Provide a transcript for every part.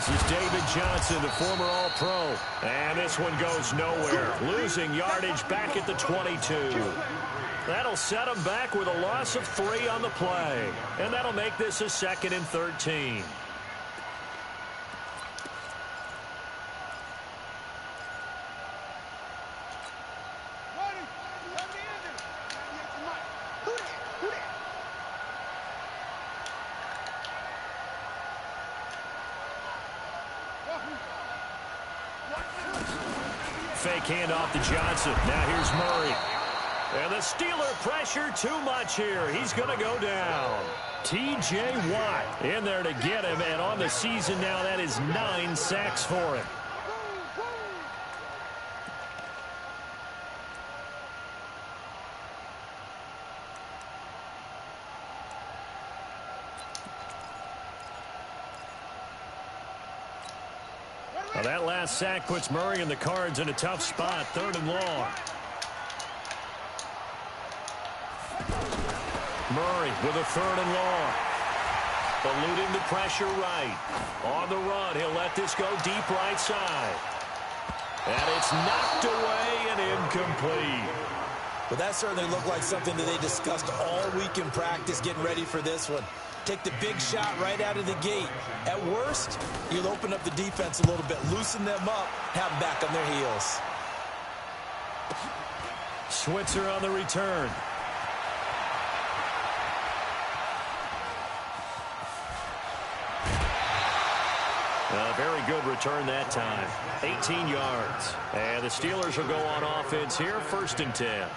This is David Johnson, the former All-Pro. And this one goes nowhere. Losing yardage back at the 22. That'll set him back with a loss of 3 on the play. And that'll make this a 2nd and 13. Fake handoff to Johnson. Now here's Murray. And the Steeler pressure too much here. He's going to go down. T.J. Watt in there to get him. And on the season now, that is 9 sacks for him. Well, that last sack puts Murray and the Cards in a tough spot. 3rd and long. Murray with a 3rd and long. Eluding the pressure right. On the run, he'll let this go deep right side. And it's knocked away and incomplete. Well, that certainly looked like something that they discussed all week in practice getting ready for this one. Take the big shot right out of the gate. At worst, you'll open up the defense a little bit, loosen them up, have them back on their heels. Switzer on the return. A very good return that time. 18 yards. And the Steelers will go on offense here, 1st and 10.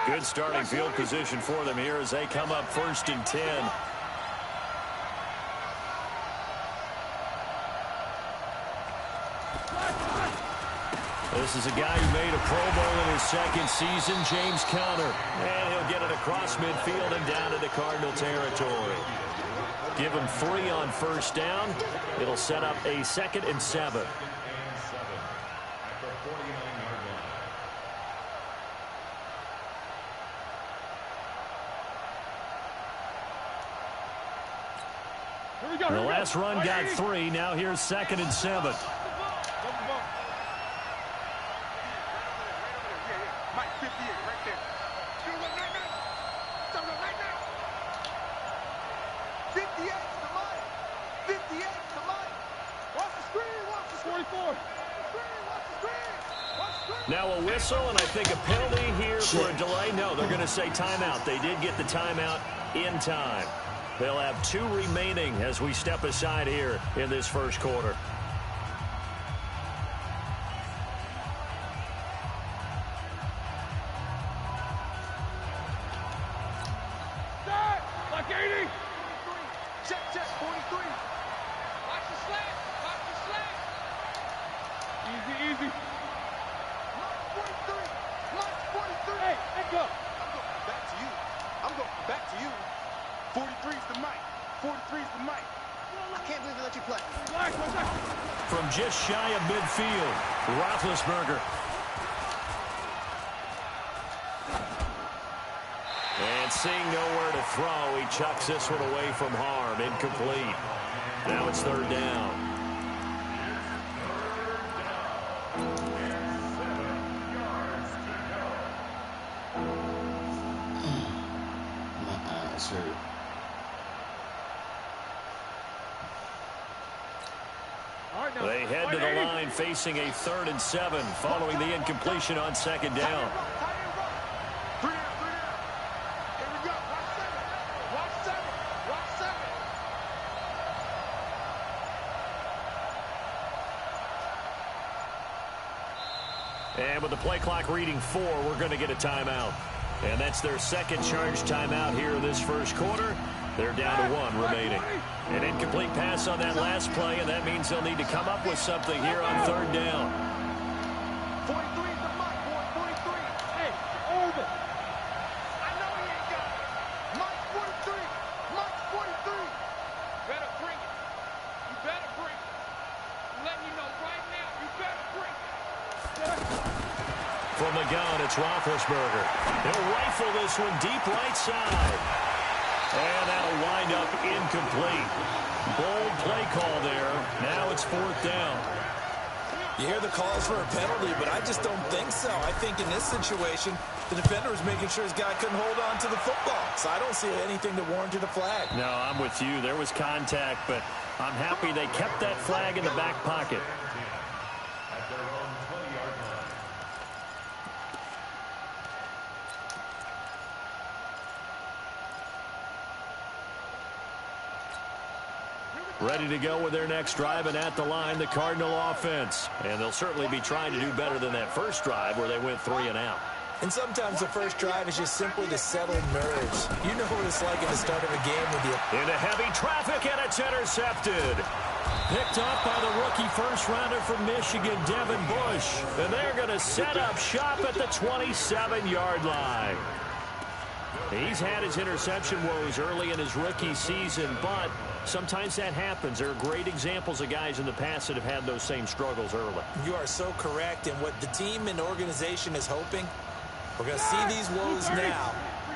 Good starting field position for them here as they come up 1st and 10. This is a guy who made a Pro Bowl in his 2nd season, James Conner. And he'll get it across midfield and down into Cardinal territory. Give him 3 on 1st down. It'll set up a 2nd and 7. The last run got 3. Now here's 2nd and 7. Now a whistle, and I think a penalty here for a delay. No, they're going to say timeout. They did get the timeout in time. They'll have 2 remaining as we step aside here in this 1st quarter. Like 80. Check, 43. Watch the slant. Watch the slant. Easy. Mark 43. Mark 43. Hey, let go. I'm going back to you. 43's the mic. 43's the mic. I can't believe they let you play. From just shy of midfield, Roethlisberger. And seeing nowhere to throw, he chucks this one away from harm. Incomplete. Now it's 3rd down. My eyes hurt. They head to the line facing a 3rd and 7 following the incompletion on 2nd down. And with the play clock reading 4, we're going to get a timeout. And that's their 2nd charge timeout here in this 1st quarter. They're down to 1 remaining. An incomplete pass on that last play, and that means they'll need to come up with something here on 3rd down. 43 is the mic, boy. 43. Hey, over. I know he ain't got it. Mike 43. Mike 43. Better bring it. You better bring it. I'm letting you know right now, you better bring it. it's Roethlisberger. He'll rifle this one deep right side. And that'll wind up incomplete. Bold play call there. Now it's 4th down. You hear the calls for a penalty, but I just don't think so. I think in this situation, the defender was making sure his guy couldn't hold on to the football. So I don't see anything that warranted a flag. No, I'm with you. There was contact, but I'm happy they kept that flag in the back pocket. Ready to go with their next drive, and at the line, the Cardinal offense. And they'll certainly be trying to do better than that first drive where they went 3 and out. And sometimes the first drive is just simply to settle nerves. You know what it's like at the start of a game with you. Into heavy traffic, and it's intercepted. Picked up by the rookie first-rounder from Michigan, Devin Bush. And they're going to set up shop at the 27-yard line. He's had his interception woes early in his rookie season, but sometimes that happens. There are great examples of guys in the past that have had those same struggles early. You are so correct. And what the team and organization is hoping, we're going to see these woes now,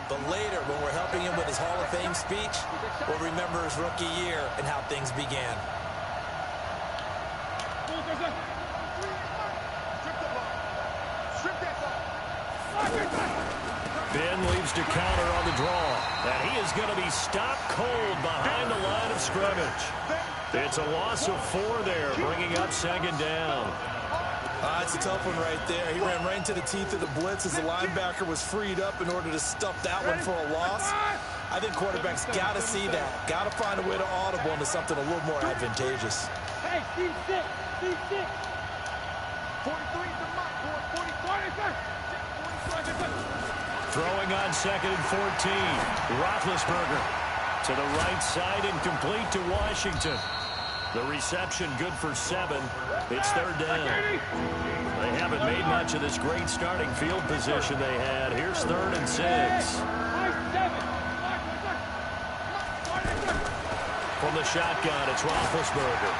but later when we're helping him with his Hall of Fame speech, we'll remember his rookie year and how things began. Ben leaves to counter on the draw. And he is going to be stopped cold behind the line of scrimmage. It's a loss of 4 there, bringing up 2nd down. It's a tough one right there. He ran right into the teeth of the blitz as the linebacker was freed up in order to stuff that one for a loss. I think quarterbacks got to see that. Got to find a way to audible into something a little more advantageous. Hey, C6, C6. 43 is the mark, boy. 44. Throwing on 2nd and 14. Roethlisberger to the right side, incomplete to Washington. The reception good for 7. It's 3rd down. They haven't made much of this great starting field position they had. Here's 3rd and 6. From the shotgun, it's Roethlisberger.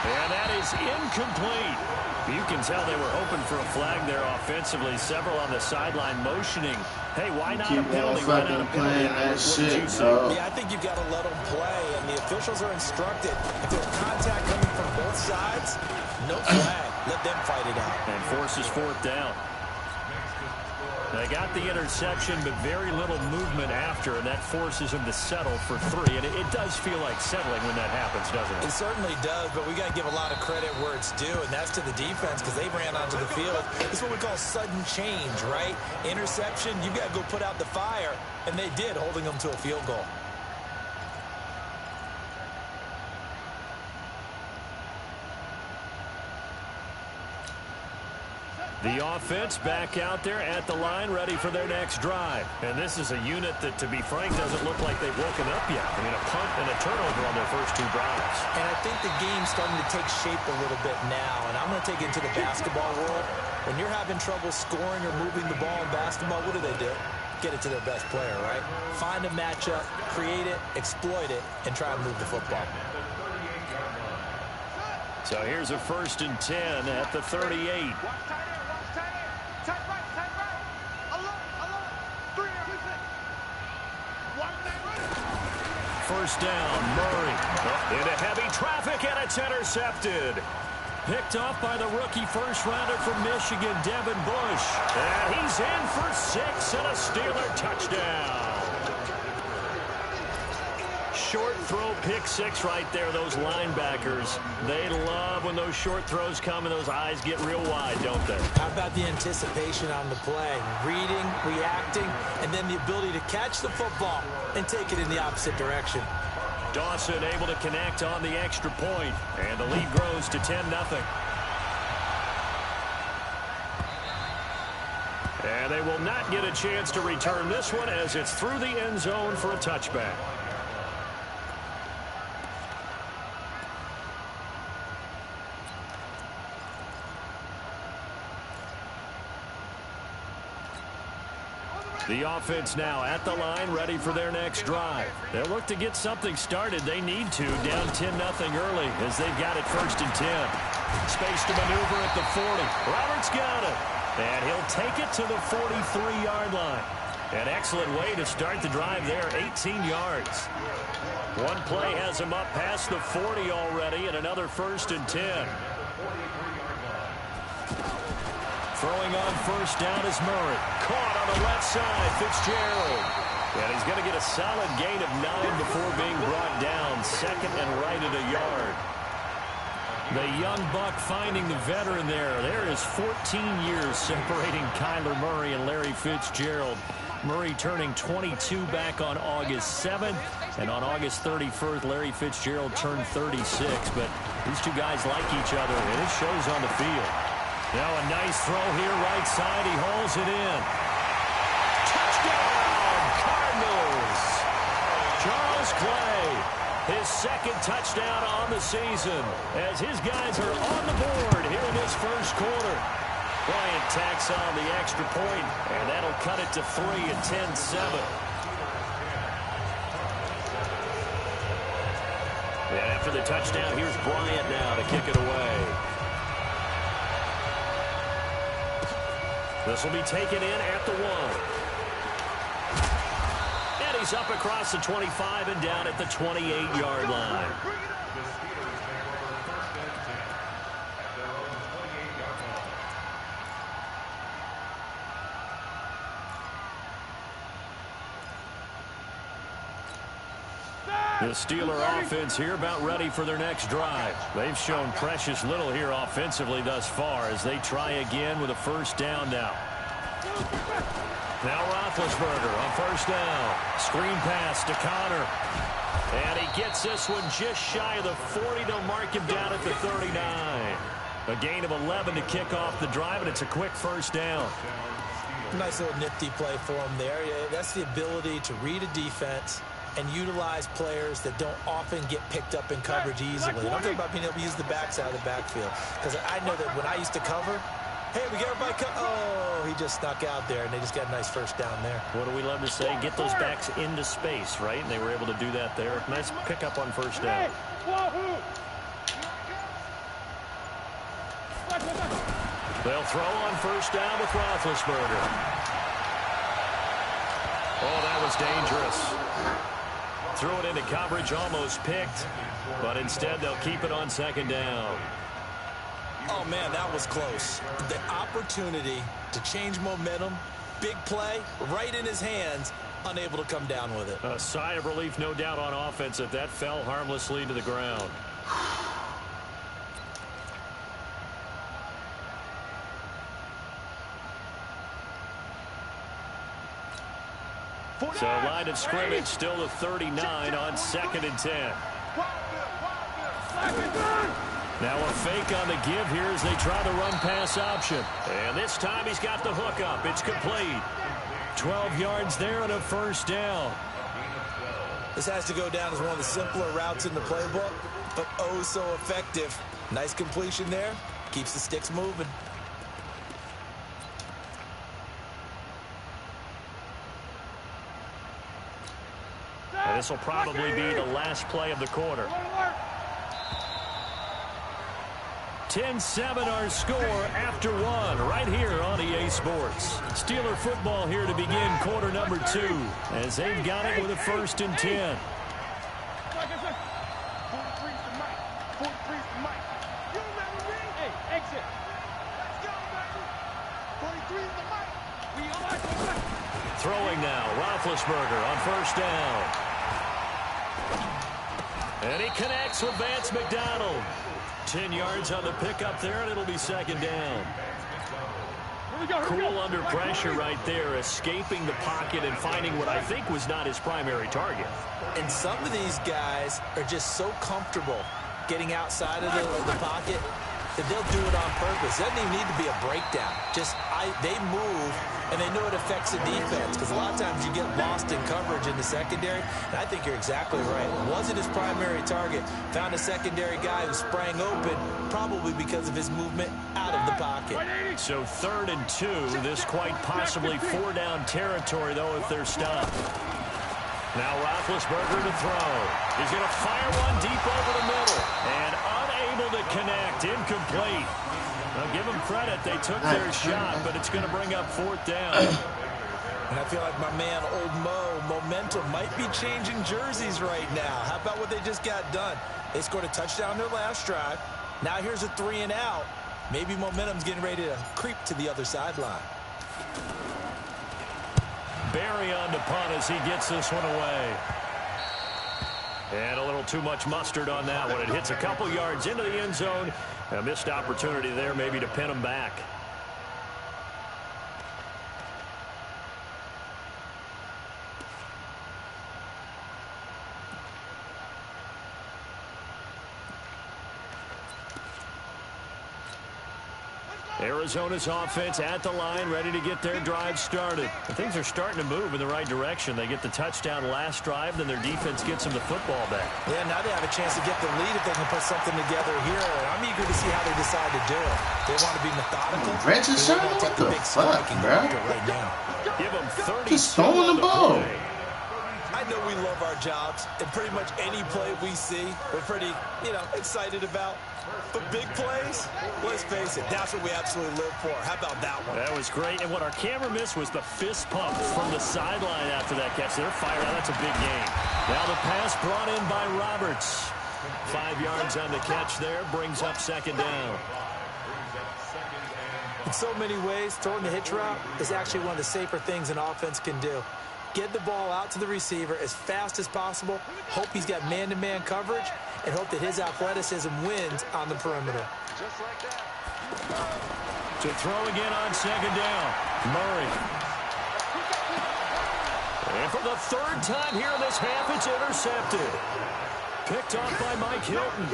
And that is incomplete. You can tell they were hoping for a flag there offensively. Several on the sideline motioning. Hey, why not a penalty? Why not a penalty? Yeah, I think you've got to let them play, and the officials are instructed. If there's contact coming from both sides, no flag. Let them fight it out. And forces 4th down. They got the interception, but very little movement after, and that forces them to settle for 3. And it does feel like settling when that happens, doesn't it? It certainly does, but we got to give a lot of credit where it's due, and that's to the defense because they ran onto the field. It's what we call sudden change, right? Interception, you got to go put out the fire, and they did, holding them to a field goal. The offense back out there at the line, ready for their next drive. And this is a unit that, to be frank, doesn't look like they've woken up yet. I mean, a punt and a turnover on their first 2 drives. And I think the game's starting to take shape a little bit now. And I'm going to take it into the basketball world. When you're having trouble scoring or moving the ball in basketball, what do? Get it to their best player, right? Find a matchup, create it, exploit it, and try to move the football. So here's a 1st and 10 at the 38. First down, Murray. Into heavy traffic, and it's intercepted. Picked off by the rookie first-rounder from Michigan, Devin Bush. And he's in for 6 and a Steeler touchdown. Short throw, pick 6 right there. Those linebackers, they love when those short throws come and those eyes get real wide, don't they? How about the anticipation on the play? Reading, reacting, and then the ability to catch the football and take it in the opposite direction. Dawson able to connect on the extra point, and the lead grows to 10-0. And they will not get a chance to return this one as it's through the end zone for a touchback. The offense now at the line, ready for their next drive. They'll look to get something started. They need to, down 10-0 early as they've got it 1st and 10. Space to maneuver at the 40. Roberts got it. And he'll take it to the 43-yard line. An excellent way to start the drive there, 18 yards. One play has him up past the 40 already, and another 1st and 10. Throwing on 1st down is Murray. Caught on the left side, Fitzgerald. And he's going to get a solid gain of 9 before being brought down. 2nd and right at a yard. The young buck finding the veteran there. There is 14 years separating Kyler Murray and Larry Fitzgerald. Murray turning 22 back on August 7th. And on August 31st, Larry Fitzgerald turned 36. But these two guys like each other, and it shows on the field. Now a nice throw here, right side. He hauls it in. Touchdown, Cardinals! Charles Clay, his 2nd touchdown on the season, as his guys are on the board here in this 1st quarter. Bryant tacks on the extra point, and that'll cut it to 3 at 10-7. And after the touchdown, here's Bryant now to kick it away. This will be taken in at the 1. And he's up across the 25 and down at the 28-yard line. The Steeler offense here about ready for their next drive. They've shown precious little here offensively thus far as they try again with a 1st down now. Now Roethlisberger on 1st down. Screen pass to Connor. And he gets this one just shy of the 40. They'll mark him down at the 39. A gain of 11 to kick off the drive, and it's a quick 1st down. Nice little nifty play for him there. That's the ability to read a defense and utilize players that don't often get picked up in coverage easily. And I'm talking about being able to use the backside of the backfield. Because I know that when I used to cover, hey, we get everybody oh, he just snuck out there, and they just got a nice 1st down there. What do we love to say? Get those backs into space, right? And they were able to do that there. Nice pickup on 1st down. They'll throw on 1st down with Roethlisberger. Oh, that was dangerous. Threw it into coverage, almost picked, but instead they'll keep it on 2nd down. Oh, man, that was close. The opportunity to change momentum, big play, right in his hands, unable to come down with it. A sigh of relief, no doubt, on offense if that fell harmlessly to the ground. So line of scrimmage still the 39 on 2nd and 10. Now a fake on the give here as they try the run pass option. And this time he's got the hook up. It's complete. 12 yards there and a 1st down. This has to go down as one of the simpler routes in the playbook, but oh so effective. Nice completion there. Keeps the sticks moving. And this will probably be the last play of the quarter. 10-7 our score after 1 right here on EA Sports. Steeler football here to begin quarter number 2 as they've got it with a 1st and 10. Throwing now, Roethlisberger on 1st down. And he connects with Vance McDonald. 10 yards on the pickup there, and it'll be 2nd down. Cool under pressure right there, escaping the pocket and finding what I think was not his primary target. And some of these guys are just so comfortable getting outside of the pocket that they'll do it on purpose. It doesn't even need to be a breakdown. They move, and they know it affects the defense, because a lot of times you get lost in coverage in the secondary, and I think you're exactly right. It wasn't his primary target. Found a secondary guy who sprang open, probably because of his movement out of the pocket. So 3rd and 2, this quite possibly 4-down territory, though, if they're stopped. Now Roethlisberger to throw. He's going to fire one deep over the middle, and unable to connect, incomplete. I'll give them credit. They took their shot, but it's going to bring up 4th down. And I feel like my man, Old Mo, momentum might be changing jerseys right now. How about what they just got done? They scored a touchdown their last drive. Now here's a 3 and out. Maybe momentum's getting ready to creep to the other sideline. Barry on to punt as he gets this one away. And a little too much mustard on that one. It hits a couple yards into the end zone. A missed opportunity there maybe to pin him back. Arizona's offense at the line, ready to get their drive started. And things are starting to move in the right direction. They get the touchdown last drive, then their defense gets them the football back. Yeah, now they have a chance to get the lead if they can put something together here. I'm eager to see how they decide to do it. They want to be methodical. Richardson, what the fuck, bro? Right now. Give them 30. Just throwing the ball. I know we love our jobs, and pretty much any play we see, we're pretty, excited about. But big plays, let's face it, that's what we absolutely live for. How about that one? That was great. And what our camera missed was the fist pump from the sideline after that catch. They're fired out. That's a big game. Now the pass brought in by Roberts. 5 yards on the catch there. Brings up 2nd down. In so many ways, throwing the hitch route is actually one of the safer things an offense can do. Get the ball out to the receiver as fast as possible, hope he's got man-to-man coverage, and hope that his athleticism wins on the perimeter. Just like that. To throw again on 2nd down, Murray. And for the 3rd time here in this half, it's intercepted. Picked off by Mike Hilton.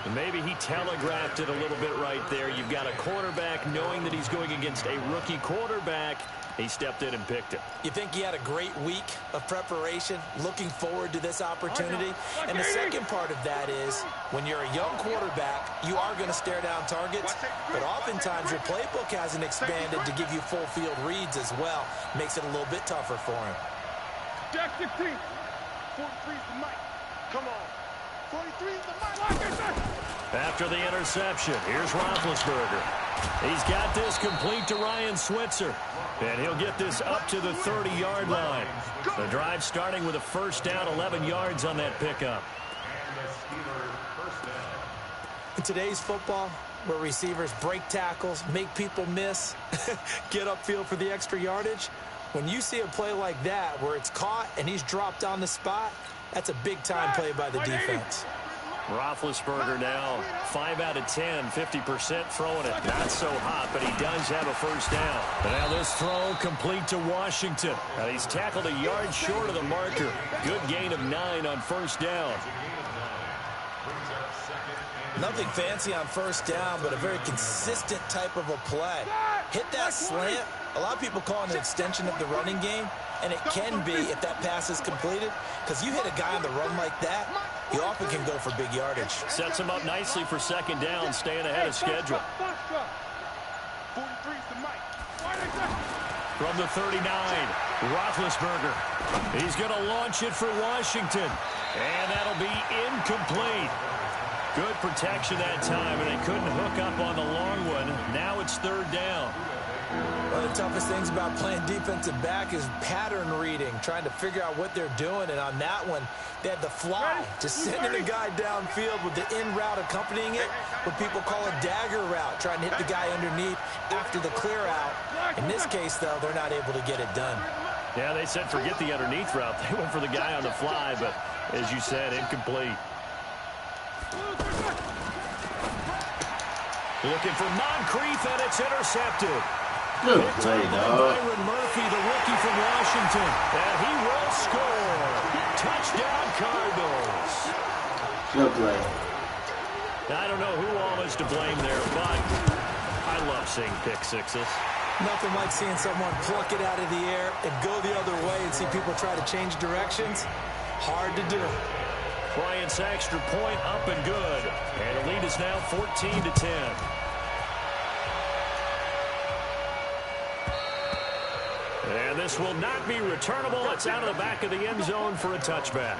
And maybe he telegraphed it a little bit right there. You've got a quarterback knowing that he's going against a rookie quarterback. He stepped in and picked it. You think he had a great week of preparation, looking forward to this opportunity? And the second part of that is, when you're a young quarterback, you are going to stare down targets, but oftentimes your playbook hasn't expanded to give you full field reads as well. Makes it a little bit tougher for him. Jack 16. 43 is the mic. Come on. 43 is the mic. After the interception, here's Roethlisberger. He's got this complete to Ryan Switzer. And he'll get this up to the 30-yard line. The drive starting with a 1st down, 11 yards on that pickup. In today's football, where receivers break tackles, make people miss, get upfield for the extra yardage, when you see a play like that where it's caught and he's dropped on the spot, that's a big-time play by the defense. Roethlisberger now 5 out of 10, 50% throwing it. Not so hot, but he does have a 1st down. And now this throw complete to Washington. Now he's tackled a yard short of the marker. Good gain of 9 on 1st down. Nothing fancy on 1st down, but a very consistent type of a play. Hit that slant. A lot of people call it an extension of the running game, and it can be if that pass is completed, because you hit a guy on the run like that, he often can go for big yardage. Sets him up nicely for 2nd down, staying ahead of schedule. 43 is the mic. From the 39, Roethlisberger. He's going to launch it for Washington, and that'll be incomplete. Good protection that time, and they couldn't hook up on the long one. Now it's 3rd down. One of the toughest things about playing defensive back is pattern reading, trying to figure out what they're doing. And on that one, they had the fly, just sending the guy downfield with the in route accompanying it, what people call a dagger route, trying to hit the guy underneath after the clear out. In this case, though, they're not able to get it done. Yeah, they said forget the underneath route. They went for the guy on the fly, but as you said, incomplete. Looking for Moncrief, and it's intercepted. Good play, dog. Byron Murphy, the rookie from Washington. And he will score. Touchdown, Cardinals. Good play. I don't know who all is to blame there, but I love seeing pick sixes. Nothing like seeing someone pluck it out of the air and go the other way and see people try to change directions. Hard to do. Bryant's extra point up and good. And the lead is now 14-10. And this will not be returnable. It's out of the back of the end zone for a touchback.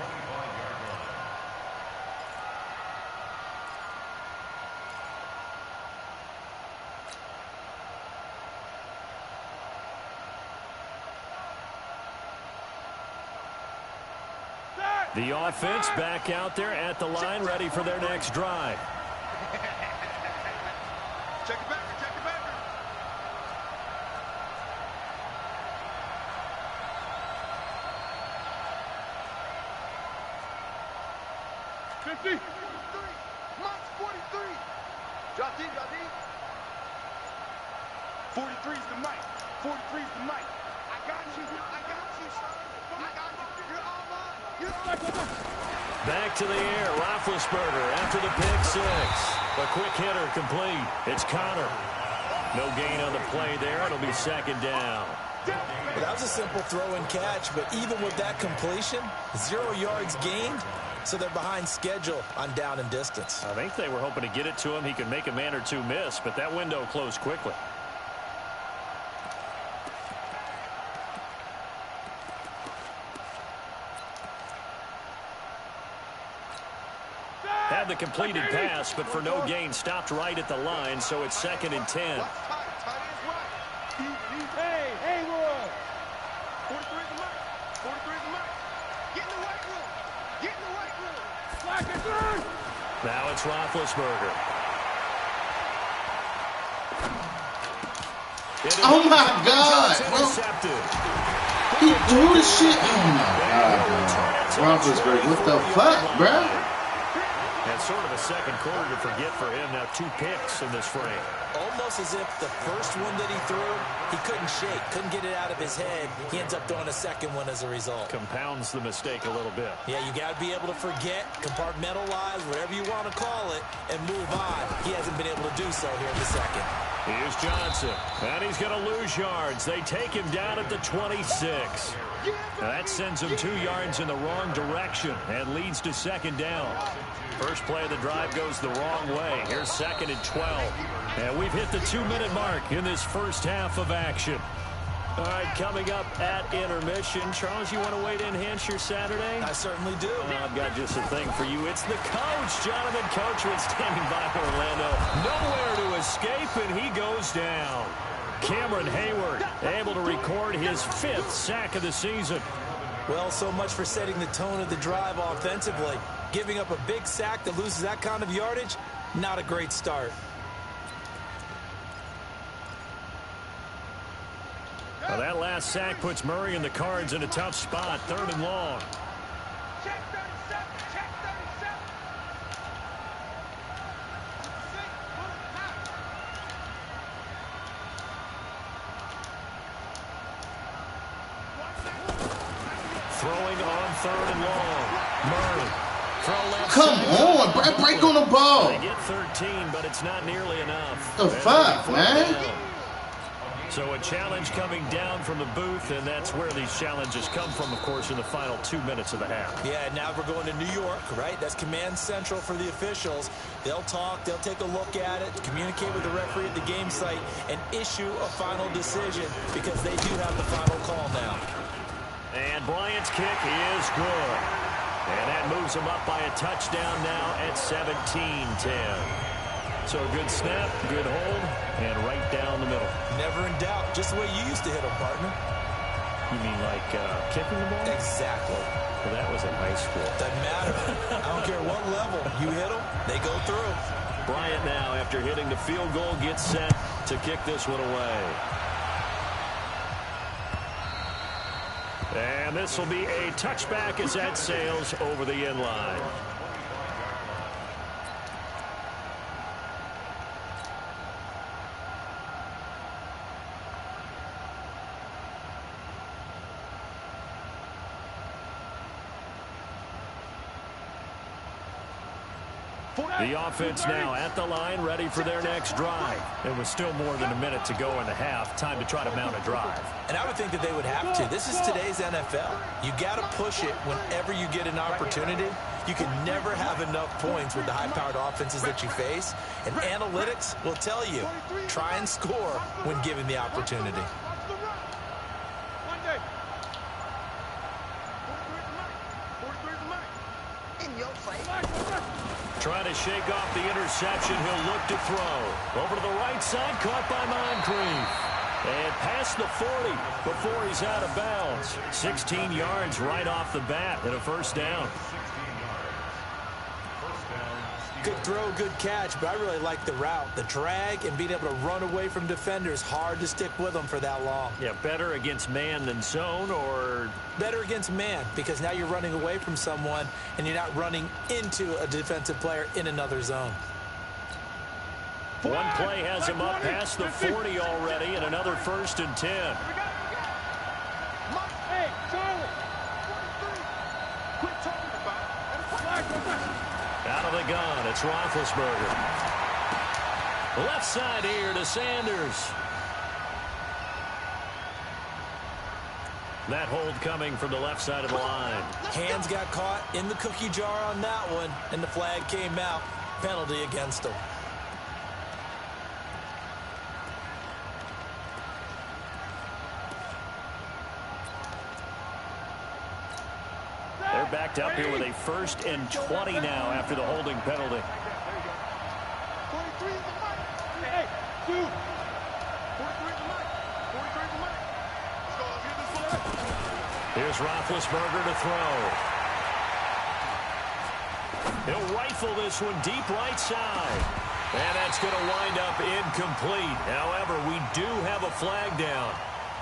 The offense back out there at the line, ready for their next drive. Check it back. Check it back. 50. 43. Drop deep. 43 is the mic. 43 is the mic. I got you. You're all mine. Back to the air, Roethlisberger after the pick six. A quick hitter complete. It's Connor. No gain on the play there. It'll be second down. Well, that was a simple throw and catch, but even with that completion, 0 yards gained, so they're behind schedule on down and distance. I think they were hoping to get it to him. He could make a man or two miss, but that window closed quickly. Had the completed pass, but for no gain, stopped right at the line, so it's 2nd and 10. Hey, Roy. 43 is the mic. 43 is the mic. Get in the weight room. Get in the weight room. Slack it through. Now it's Roethlisberger. Oh my God, bro. He threw the shit. Oh my God, bro. Roethlisberger, what the fuck, bro? That's sort of a second quarter to forget for him. Now 2 picks in this frame. Almost as if the first one that he threw, he couldn't shake, couldn't get it out of his head. He ends up throwing a second one as a result. Compounds the mistake a little bit. Yeah, you got to be able to forget, compartmentalize, whatever you want to call it, and move on. He hasn't been able to do so here in the second. Here's Johnson, and he's going to lose yards. They take him down at the 26. Now that sends him 2 yards in the wrong direction and leads to second down. First play of the drive goes the wrong way. Here's 2nd and 12. And we've hit the 2-minute mark in this first half of action. All right, coming up at intermission. Charles, you want to wait to enhance your Saturday? I certainly do. I've got just a thing for you. It's the coach, Jonathan Coachman, standing by Orlando. Nowhere to escape, and he goes down. Cameron Hayward able to record his 5th sack of the season. Well, so much for setting the tone of the drive offensively. Giving up a big sack that loses that kind of yardage, not a great start. Well, that last sack puts Murray and the Cards in a tough spot, 3rd and long. Check 37. Check 37. Throwing on 3rd and long. Murray. Throw left. Come on, bro. Break on the ball. They get 13, but it's not nearly enough. The fuck, man? Down. So a challenge coming down from the booth, and that's where these challenges come from, of course, in the final 2 minutes of the half. Yeah, now we're going to New York, right? That's command central for the officials. They'll talk, they'll take a look at it, communicate with the referee at the game site, and issue a final decision because they do have the final call now. And Bryant's kick is good. And that moves him up by a touchdown now at 17-10. So a good snap, good hold, and right down the middle. Never in doubt. Just the way you used to hit them, partner. You mean like kicking the ball? Exactly. Well, that was in high school. Doesn't matter. I don't care what level. You hit them, they go through. Bryant now, after hitting the field goal, gets set to kick this one away. And this will be a touchback as that sails over the end line. The offense now at the line, ready for their next drive. And with still more than a minute to go in the half, time to try to mount a drive. And I would think that they would have to. This is today's NFL. You got to push it whenever you get an opportunity. You can never have enough points with the high-powered offenses that you face. And analytics will tell you, try and score when given the opportunity. Trying to shake off the interception. He'll look to throw. Over to the right side, caught by Moncrief. And past the 40 before he's out of bounds. 16 yards right off the bat and a first down. Good throw, good catch, but I really like the route. The drag and being able to run away from defenders, hard to stick with them for that long. Yeah, better against man than zone, or? Better against man, because now you're running away from someone and you're not running into a defensive player in another zone. One play has him up past the 40 already, and another 1st and 10. Hey, Charlie. 43. Quit talking about it. Out of the gun, it's Roethlisberger. Left side here to Sanders. That hold coming from the left side of the line. Hands got caught in the cookie jar on that one, and the flag came out. Penalty against him. They're backed up here with a 1st and 20 now after the holding penalty. 43 is the mic. Hey, 2. 43 is the mic. 43 is the mic. Let's go. Let's get this one. Here's Roethlisberger to throw. He'll rifle this one deep right side. And that's going to wind up incomplete. However, we do have a flag down.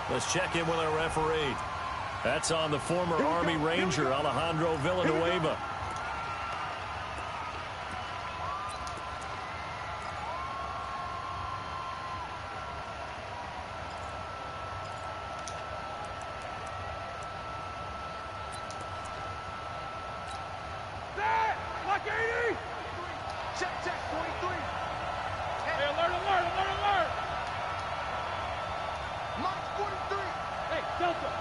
Let's check in with our referee. That's on the former Army Ranger, Alejandro Villanueva. Lock 80. Check, 43. Hey, alert. Mark 43. Hey, Delta.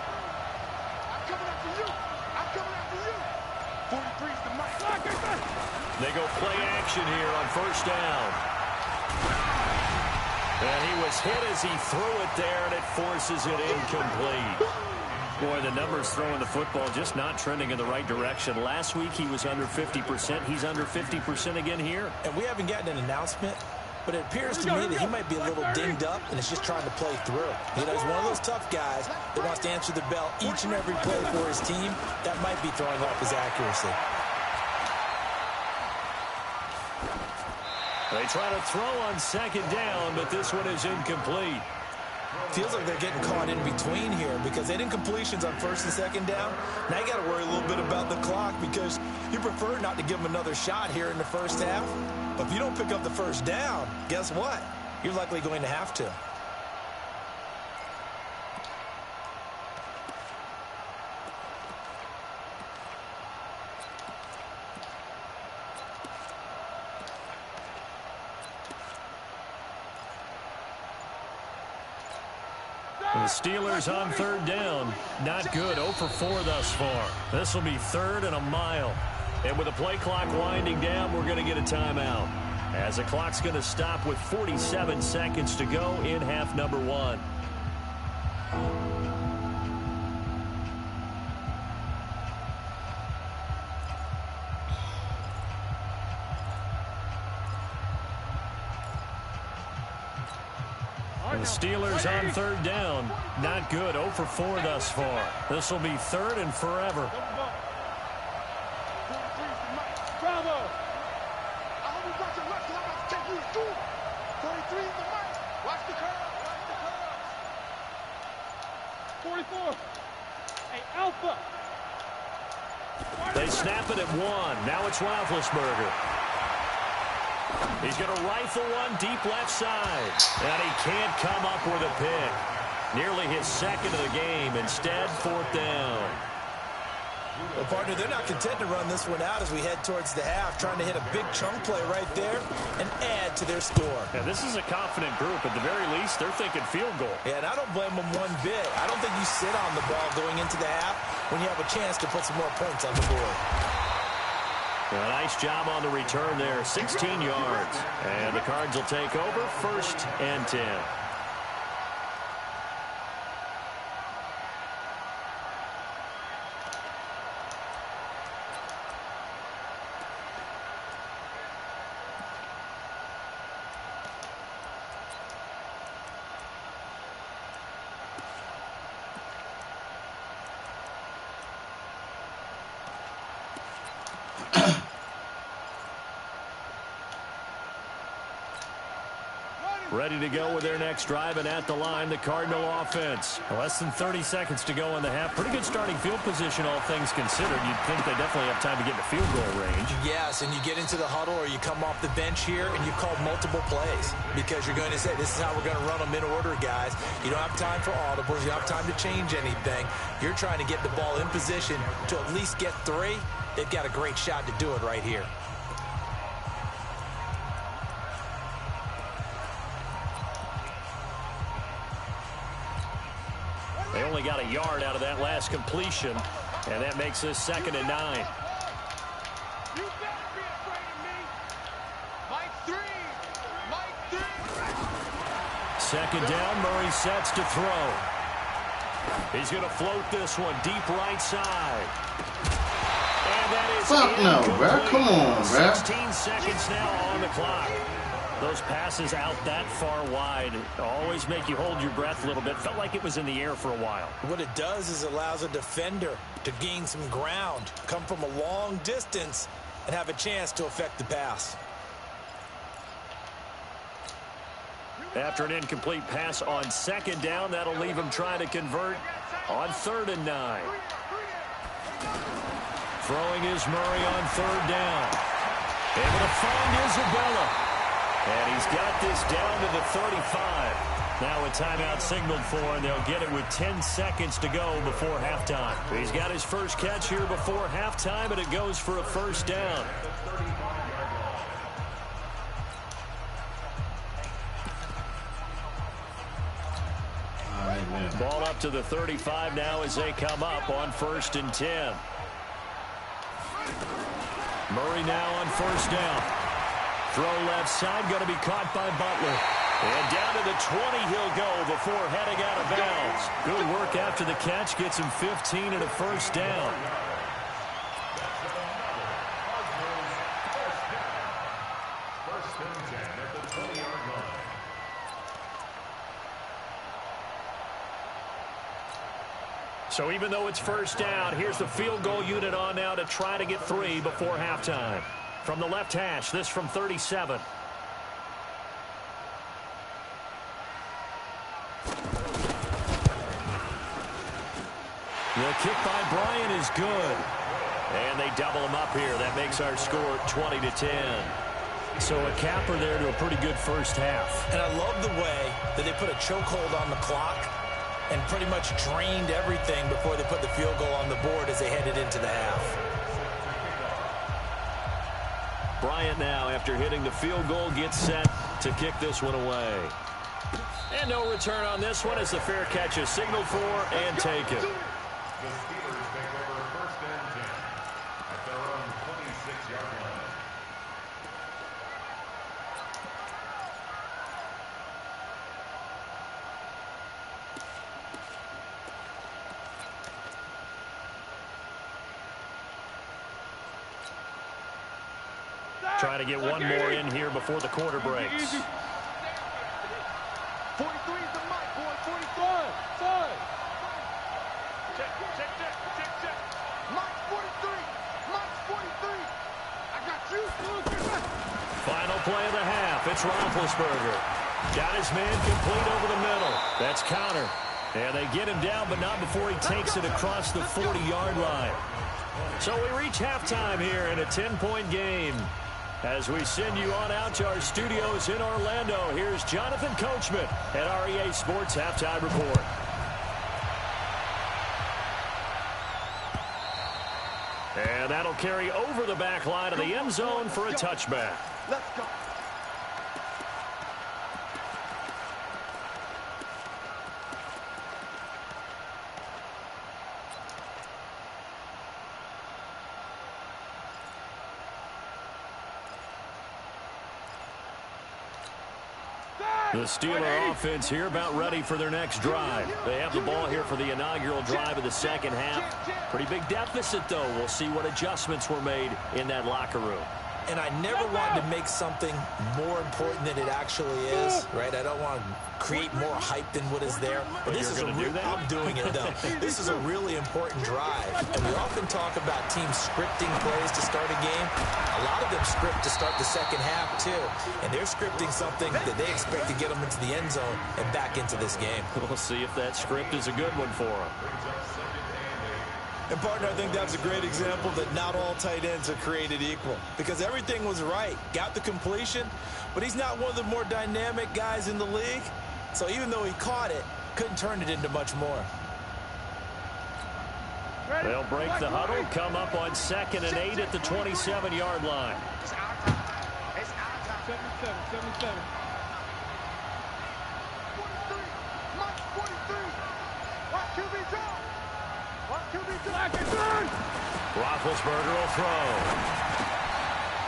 I'm coming after you. 43 is the mic. They go play action here on 1st down. And he was hit as he threw it there, and it forces it incomplete. Boy, the numbers throwing the football just not trending in the right direction. Last week he was under 50%. He's under 50% again here. And we haven't gotten an announcement, but it appears to me that he might be a little dinged up and is just trying to play through. You know, he's one of those tough guys that wants to answer the bell each and every play for his team. That might be throwing off his accuracy. They try to throw on 2nd down, but this one is incomplete. Feels like they're getting caught in between here because they did incompletions on 1st and 2nd down. Now you got to worry a little bit about the clock because you prefer not to give them another shot here in the 1st half. But if you don't pick up the 1st down, guess what? You're likely going to have to. The Steelers on 3rd down. Not good. 0 for 4 thus far. This will be 3rd and a mile. And with the play clock winding down, we're going to get a timeout. As the clock's going to stop with 47 seconds to go in half number 1. The Steelers on 3rd down. Not good. 0 for 4 thus far. This will be 3rd and forever. Bravo. I hope you got your left, 'cause I'm about to take you to school. 43 is the mic. Watch the curve. 44. Hey, Alpha. They snap it at 1. Now it's Roethlisberger. He's going to rifle one deep left side. And he can't come up with a pick. Nearly his 2nd of the game. Instead, 4th down. Well, partner, they're not content to run this one out as we head towards the half, trying to hit a big chunk play right there and add to their score. Yeah, this is a confident group. At the very least, they're thinking field goal. Yeah, and I don't blame them one bit. I don't think you sit on the ball going into the half when you have a chance to put some more points on the board. A nice job on the return there, 16 yards. And the Cards will take over, 1st and 10. Ready to go with their next drive, and at the line, the Cardinal offense. Less than 30 seconds to go in the half. Pretty good starting field position, all things considered. You'd think they definitely have time to get to field goal range. Yes, and you get into the huddle or you come off the bench here and you call multiple plays because you're going to say, this is how we're going to run them in order, guys. You don't have time for audibles. You don't have time to change anything. You're trying to get the ball in position to at least get 3. They've got a great shot to do it right here. They only got a yard out of that last completion, and that makes this 2nd and 9. You better be afraid of me. Mike 3. Mike 3. 2nd down, Murray sets to throw. He's going to float this one deep right side. And that is Fuck no, bro. Come on, bro. 16 seconds now on the clock. Those passes out that far wide always make you hold your breath a little bit. Felt like it was in the air for a while. What it does is allows a defender to gain some ground, come from a long distance, and have a chance to affect the pass. After an incomplete pass on 2nd down, that'll leave him trying to convert on 3rd and 9. Throwing is Murray on 3rd down. Able to find Isabella. And he's got this down to the 35. Now a timeout signaled for, and they'll get it with 10 seconds to go before halftime. He's got his first catch here before halftime, and it goes for a 1st down. Ball up to the 35 now as they come up on 1st and 10. Murray now on 1st down. Throw left side, going to be caught by Butler. And down to the 20 he'll go before heading out of bounds. Good work after the catch, gets him 15 and a 1st down. So even though it's 1st down, here's the field goal unit on now to try to get 3 before halftime. From the left hash, this from 37. The kick by Bryant is good. And they double him up here. That makes our score 20-10. So a capper there to a pretty good 1st half. And I love the way that they put a chokehold on the clock and pretty much drained everything before they put the field goal on the board as they headed into the half. Bryant now, after hitting the field goal, gets set to kick this one away. And no return on this one as the fair catch is signaled for and taken. The Steelers take over 1st and 10 at their own 26-yard line. Trying to get one more in here before the quarter breaks. 43 is the mic, boy. 45. Check. Mike 43. Mike 43. I got you. Final play of the half. It's Roethlisberger. Got his man complete over the middle. That's counter. And they get him down, but not before he takes it across the 40-yard line. So we reach halftime here in a 10-point game. As we send you on out to our studios in Orlando, here's Jonathan Coachman at REA Sports Halftime Report. And that'll carry over the back line of the end zone for a touchback. Let's go. The Steeler offense here about ready for their next drive. They have the ball here for the inaugural drive of the 2nd half. Pretty big deficit, though. We'll see what adjustments were made in that locker room. And I never wanted to make something more important than it actually is, right? I don't want to create more hype than what is there. But this is I'm doing it, though. This is a really important drive. And we often talk about teams scripting plays to start a game. A lot of them script to start the second half, too. And they're scripting something that they expect to get them into the end zone and back into this game. We'll see if that script is a good one for them. And, partner, I think that's a great example that not all tight ends are created equal because everything was right. Got the completion, but he's not one of the more dynamic guys in the league. So even though he caught it, couldn't turn it into much more. They'll break the huddle, come up on 2nd and 8 at the 27-yard line. It's our time. It's our time. 77. 43. Mark 43. Watch QB drop. Roethlisberger will throw.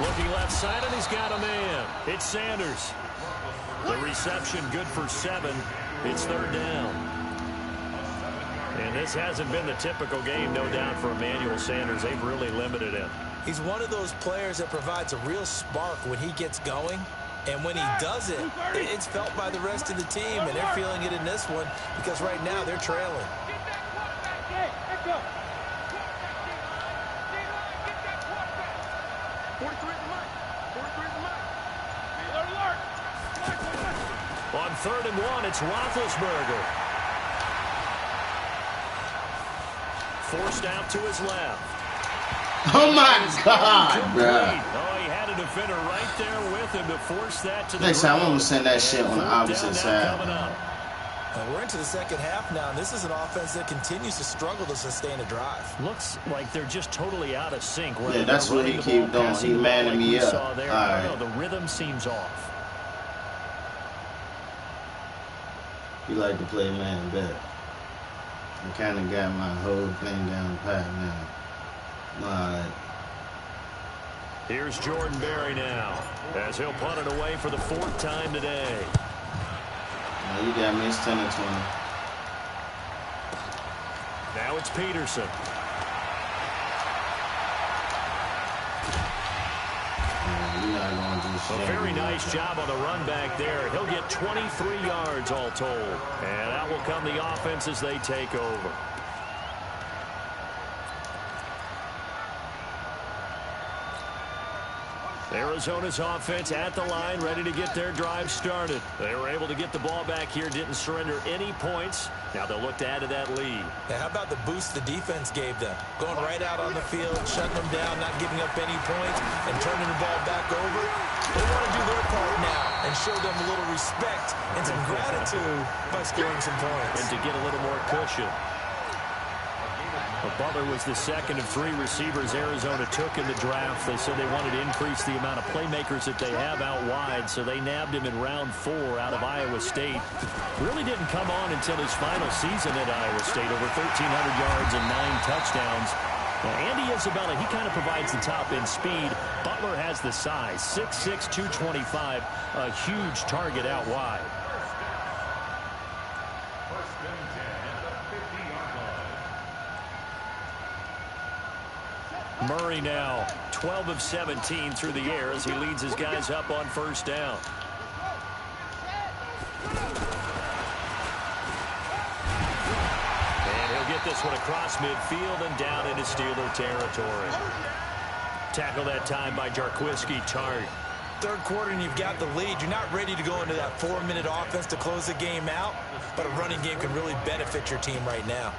Looking left side, and he's got a man. It's Sanders. The reception good for 7. It's 3rd down. And this hasn't been the typical game, no doubt, for Emmanuel Sanders. They've really limited him. He's one of those players that provides a real spark when he gets going. And when he does it, it's felt by the rest of the team, and they're feeling it in this one because right now they're trailing. 43 is the mic. 43 is the mic. Alert. On 3rd and 1, it's Roethlisberger. Forced out to his left. Oh my God, bro. Oh, he had a defender right there with him to force that to the Next time I'm ground. gonna send that shit on the opposite side. We're into the second half now, and this is an offense that continues to struggle to sustain a drive. Looks like they're just totally out of sync. Yeah, that's what he keep doing. He manning me up. All right. No, the rhythm seems off. You like to play man better. I kind of got my whole thing down pat now. All right. Here's Jordan Berry now, as he'll punt it away for the 4th time today. Now you got me. It's 10 and 20. Now it's Peterson. You're not going to do shit. A very nice job on the run back there. He'll get 23 yards all told. And that will come the offense as they take over. Arizona's offense at the line, ready to get their drive started. They were able to get the ball back here, didn't surrender any points. Now they'll look to add to that lead. Now, how about the boost the defense gave them? Going right out on the field, shutting them down, not giving up any points, and turning the ball back over. They want to do their part now and show them a little respect and some gratitude by scoring some points. And to get a little more cushion. Well, Butler was the 2nd of 3 receivers Arizona took in the draft. They said they wanted to increase the amount of playmakers that they have out wide, so they nabbed him in round 4 out of Iowa State. Really didn't come on until his final season at Iowa State, over 1,300 yards and 9 touchdowns. Now, Andy Isabella, he kind of provides the top-end speed. Butler has the size, 6'6", 225, a huge target out wide. Murray now 12 of 17 through the air as he leads his guys up on 1st down. And he'll get this one across midfield and down into Steeler territory. Tackle that time by Jarquiski Tartt. 3rd quarter and you've got the lead. You're not ready to go into that 4-minute offense to close the game out, but a running game can really benefit your team right now.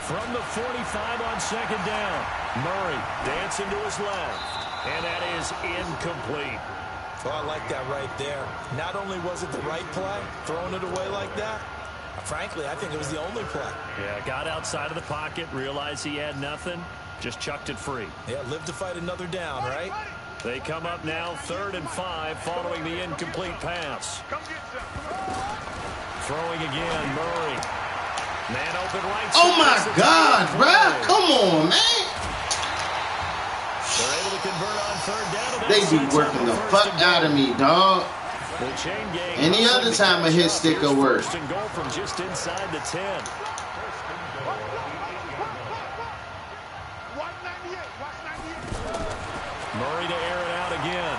From the 45 on 2nd down, Murray dancing to his left, and that is incomplete. Oh, I like that right there. Not only was it the right play, throwing it away like that, frankly, I think it was the only play. Yeah, got outside of the pocket, realized he had nothing, just chucked it free. Yeah, live to fight another down, right? They come up now 3rd and 5 following the incomplete pass. Throwing again, Murray. Man open right. Oh my God, bruh. Come on, man. They're able to convert on 3rd down. They be working the fuck out of me, dog. The chain gang. Any other time a hit stick will work. First and goal from just inside the 10. Murray to air it out again.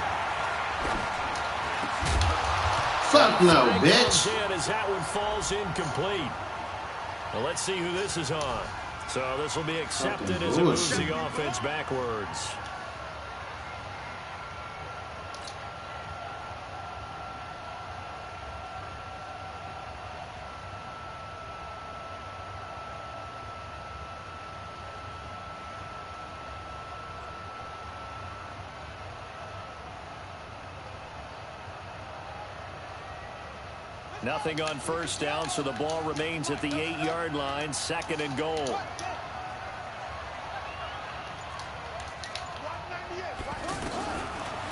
Fuck no, bitch. As that one falls incomplete. Well, let's see who this is on. So this will be accepted as it moves the offense backwards. Nothing on first down, so the ball remains at the 8-yard line. Second and goal.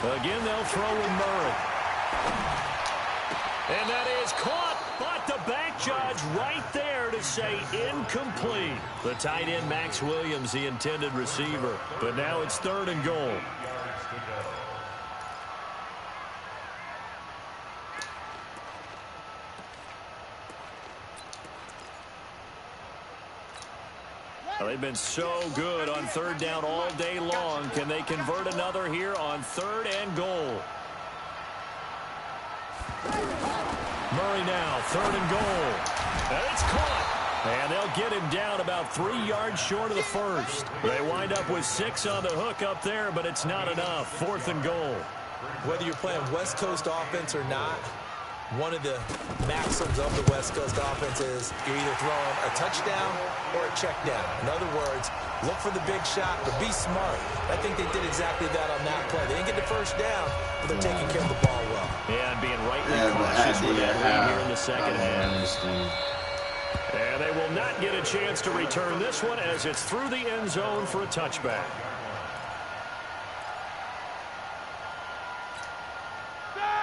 Again, they'll throw with Murray. And that is caught, but the back judge right there to say incomplete. The tight end, Max Williams, the intended receiver. But now it's third and goal. They've been so good on third down all day long. Can they convert another here on third and goal? Murray now, third and goal. And it's caught. And they'll get him down about 3 yards short of the first. They wind up with 6 on the hook up there, but it's not enough. Fourth and goal. Whether you're playing West Coast offense or not, one of the maxims of the West Coast offense is you're either throwing a touchdown or a check down. In other words, look for the big shot, but be smart. I think they did exactly that on that play. They didn't get the first down, but they're taking care of the ball well. Yeah, and being rightly cautious with that lead here in the second half. And they will not get a chance to return this one as it's through the end zone for a touchback.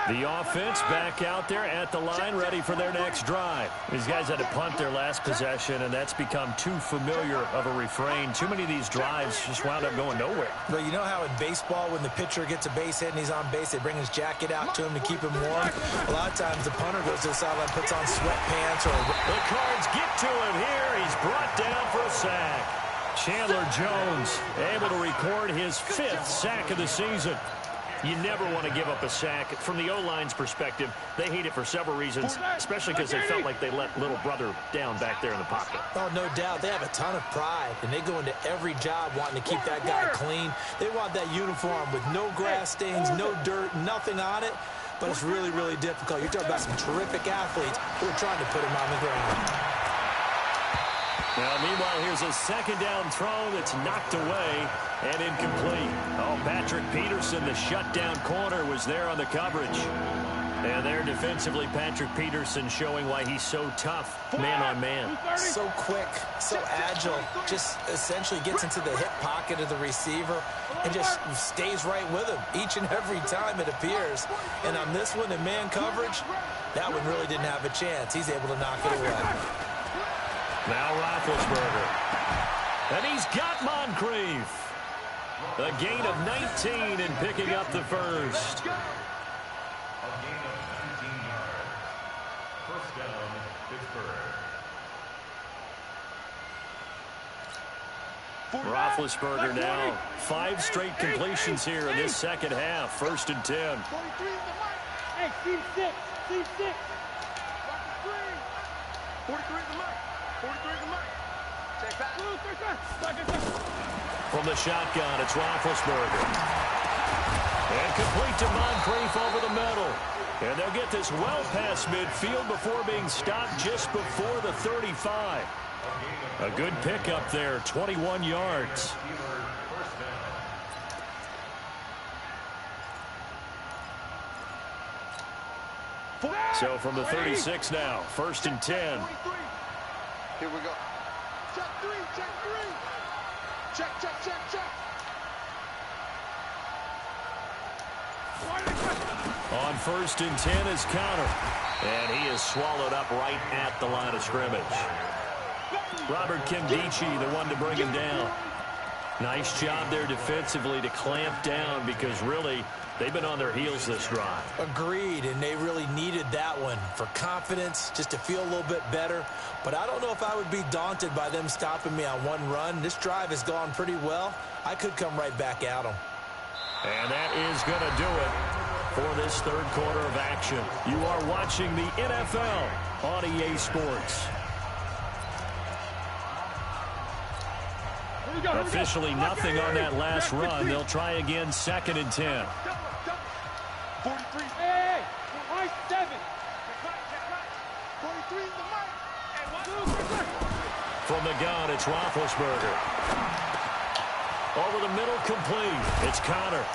The offense back out there at the line, ready for their next drive. These guys had to punt their last possession, and that's become too familiar of a refrain. Too many of these drives just wound up going nowhere. Well, you know how in baseball, when the pitcher gets a base hit and he's on base, they bring his jacket out to him to keep him warm? A lot of times the punter goes to the sideline, puts on sweatpants or... The Cards get to him here. He's brought down for a sack. Chandler Jones able to record his 5th sack of the season. You never want to give up a sack. From the O-line's perspective, they hate it for several reasons, especially because they felt like they let little brother down back there in the pocket. Oh, no doubt. They have a ton of pride, and they go into every job wanting to keep that guy clean. They want that uniform with no grass stains, no dirt, nothing on it, but it's really, really difficult. You're talking about some terrific athletes who are trying to put him on the ground. Now, meanwhile, here's a second down throw that's knocked away and incomplete. Oh, Patrick Peterson, the shutdown corner, was there on the coverage. And there defensively, Patrick Peterson showing why he's so tough, man on man. So quick, so agile, just essentially gets into the hip pocket of the receiver and just stays right with him each and every time it appears. And on this one in man coverage, that one really didn't have a chance. He's able to knock it away. Now Roethlisberger. And he's got Moncrief. A gain of 19 and picking up the first. A gain of 19 yards. First down, Pittsburgh. Roethlisberger now. 5 straight completions here in this second half. First and 10. Hey, team 6. Team 6. 43 is the mic. 43 is the mic. From the shotgun, it's Roethlisberger. And complete to Moncrief over the middle. And they'll get this well past midfield before being stopped just before the 35. A good pickup there, 21 yards. So from the 36 now, first and 10. Here we go. Check 3, check 3. Check, check, check, check. On first and 10 is Conner. And he is swallowed up right at the line of scrimmage. Robert Nkemdiche, the one to bring him down. Nice job there defensively to clamp down because really They've been on their heels this drive. Agreed, and they really needed that one for confidence, just to feel a little bit better. But I don't know if I would be daunted by them stopping me on one run. This drive has gone pretty well. I could come right back at them. And that is going to do it for this third quarter of action. You are watching the NFL on EA Sports. Officially nothing on that last run. They'll try again, 2nd and 10. 43. Hey, right 7. 43 is the mic. From the gun, it's Roethlisberger. Over the middle, complete. It's Connor.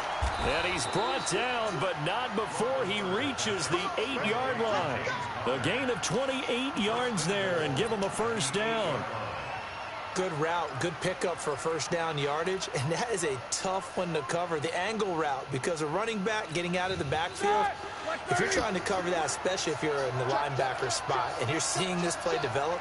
And he's brought down, but not before he reaches the 8-yard line. A gain of 28 yards there, and give him a first down. Good route, good pickup for first down yardage, and that is a tough one to cover, the angle route, because a running back getting out of the backfield, if you're trying to cover that, especially if you're in the linebacker spot and you're seeing this play develop,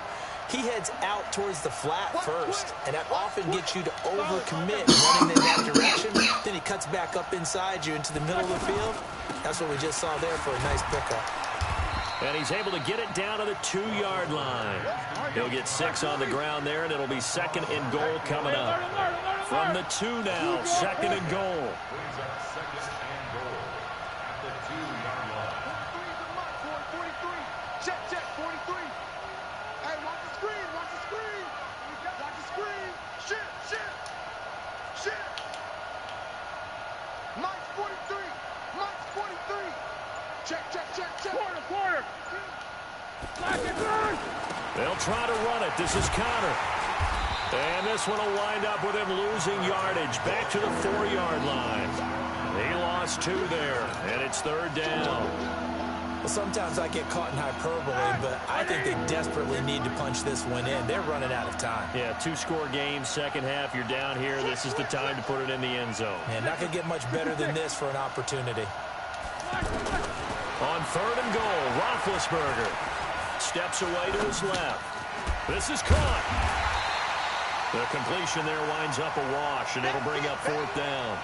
he heads out towards the flat first, and that often gets you to overcommit running in that direction. Then he cuts back up inside you into the middle of the field. That's what we just saw there for a nice pickup. And he's able to get it down to the 2-yard line. He'll get 6 on the ground there, and it'll be 2nd and goal coming up. From the 2 now, 2nd and goal. Brings up 2nd and goal at the 2-yard line. 43. Check, 43. Hey, watch the screen, watch the screen. Watch the screen. Shit. Mike's 43. Mike's 43. Check. Quarter. They'll try to run it. This is Connor. And this one will wind up with him losing yardage back to the 4-yard line. He lost 2 there, and it's 3rd down. Well, sometimes I get caught in hyperbole, but I think they desperately need to punch this one in. They're running out of time. Yeah, 2-score game, second half. You're down here. This is the time to put it in the end zone. Man, not going to get much better than this for an opportunity. On 3rd and goal, Roethlisberger steps away to his left. This is caught. The completion there winds up a wash, and it'll bring up 4th down.